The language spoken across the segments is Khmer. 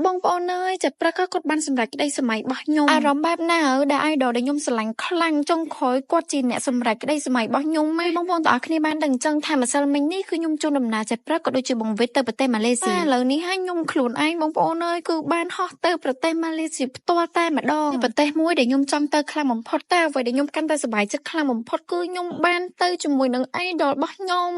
បងប្អូនអើយចាប់ប្រាក់គាត់បានសម្រេចក្តីសម័យរបស់ខ្ញុំអារម្មណ៍បែបណាដែល idol ដែលខ្ញុំស្រឡាញ់ខ្លាំងចុងក្រោយគាត់ជាអ្នកសម្រេចក្តីសម័យរបស់ខ្ញុំហើយបងប្អូនទាំងអស់គ្នាបានដឹងអញ្ចឹងថាម្សិលមិញនេះគឺខ្ញុំចូលដំណើរចាប់ប្រាក់ក៏ដូចជាបងវិតទៅប្រទេសម៉ាឡេស៊ីឥឡូវនេះហើយខ្ញុំខ្លួនឯងបងប្អូនអើយគឺបានហោះទៅប្រទេសម៉ាឡេស៊ីផ្ទាល់តែម្ដងប្រទេសមួយដែលខ្ញុំចង់ទៅខ្លាំងបំផុតតែអ្វីដែលខ្ញុំកាន់តែសប្បាយចិត្តខ្លាំងបំផុតគឺខ្ញុំបានទៅជាមួយនឹង idol របស់ខ្ញុំ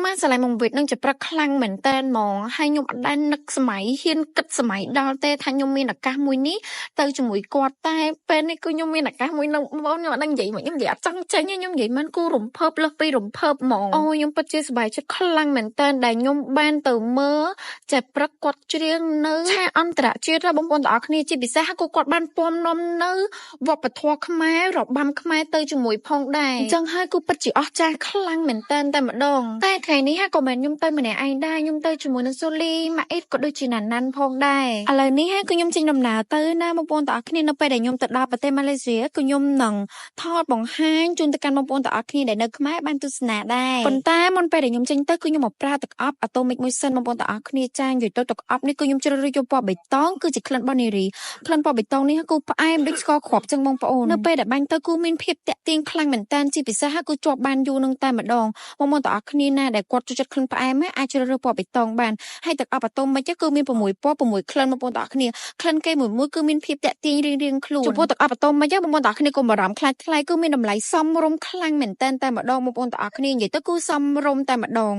បានស្រឡាញ់បងវិតនឹងចាប់ប្រាក់ខ្លាំងមែនតើហ្មងហើយខ្ញុំអត់ដែលនឹកសម័យហ៊ានគិតសម័យដល់ទេថាខ្ញុំមានឱកាសមួយនេះទៅជាមួយគាត់តែពេលនេះគឺខ្ញុំមានឱកាសមួយនឹងបងខ្ញុំអត់ដឹងនិយាយមកខ្ញុំនិយាយអត់ចង់ចេញខ្ញុំនិយាយមិនគូរំភើបលើសពីរំភើបហ្មងអូខ្ញុំពិតជាសប្បាយចិត្តខ្លាំងមែនតើដែលខ្ញុំបានទៅមើលចាប់ប្រាក់គាត់ច្រៀងនៅឆាកអន្តរជាតិបងប្អូនទាំងអស់គ្នាជាពិសេសគាត់បានពំនាំនៅវប្បធម៌ខ្មែររបាំខ្មែរទៅជាមួយផងដែរអញ្ចឹងហើយគឺពិតជាអស្ចារ្យខ្លាំងមែនតើតែម្ដងតែថ្ងៃនេះក៏មិនខ្ញុំទៅម្នាក់ឯងដែរខ្ញុំទៅជាមួយនឹងសូលីម៉ាអ៊ីតក៏ដូចជាណាណាន់ផងដែរឥឡូវនេះគឺខ្ញុំចេញដំណើរទៅណាបងប្អូនទាំងអស់គ្នានៅពេលដែលខ្ញុំទៅដល់ប្រទេសម៉ាឡេស៊ីគឺខ្ញុំនឹងថតបង្ហាញជូនទៅកាន់បងប្អូនទាំងអស់គ្នាដែលនៅខ្មែរបានទស្សនាដែរប៉ុន្តែមុនពេលដែលខ្ញុំចេញទៅគឺខ្ញុំមកប្រើទឹកអប់អាតូមិកមួយសិនបងប្អូនទាំងអស់គ្នាចាញ់យកទៅទឹកអប់នេះគឺខ្ញុំជ្រើសរើសយកពណ៌បៃតងគឺជាក្លិនរបស់នារីក្លិនពណ៌បៃតងនេះគឺផ្អែមដូចស្ករគ្រាប់ចឹងបងប្អូននៅពេលដែលបាញ់ទៅគឺមានភាពតាក់ទាញខ្លាំងមែនតើជាពិសេសគឺជាប់បានយូរនឹងតែម្ដងបងប្អូនទាំងអស់គ្នាណាដែលគាត់ចូលចិត្តក្លិនផ្អែមអាចជ្រើសរើសពណ៌បៃតងបានហើយទឹកអប់អាតូមិកគឺមាន6ពណ៌6ក្លិនបងប្អូនទាំងអស់គ្នាក្លិនគេមួយគឺមានភាពតាក់ទាញរៀងៗខ្លួនចំពោះទឹកអប់អាតូមិកបងប្អូនទាំងអស់គ្នាកុំបារម្ភខ្លាចថ្លៃគឺមានតម្លៃសមរម្យខ្លាំងមែនតើតែម្ដងបងប្អូនទាំងអស់គ្នានិយាយទៅគឺសមរម្យតែម្ដង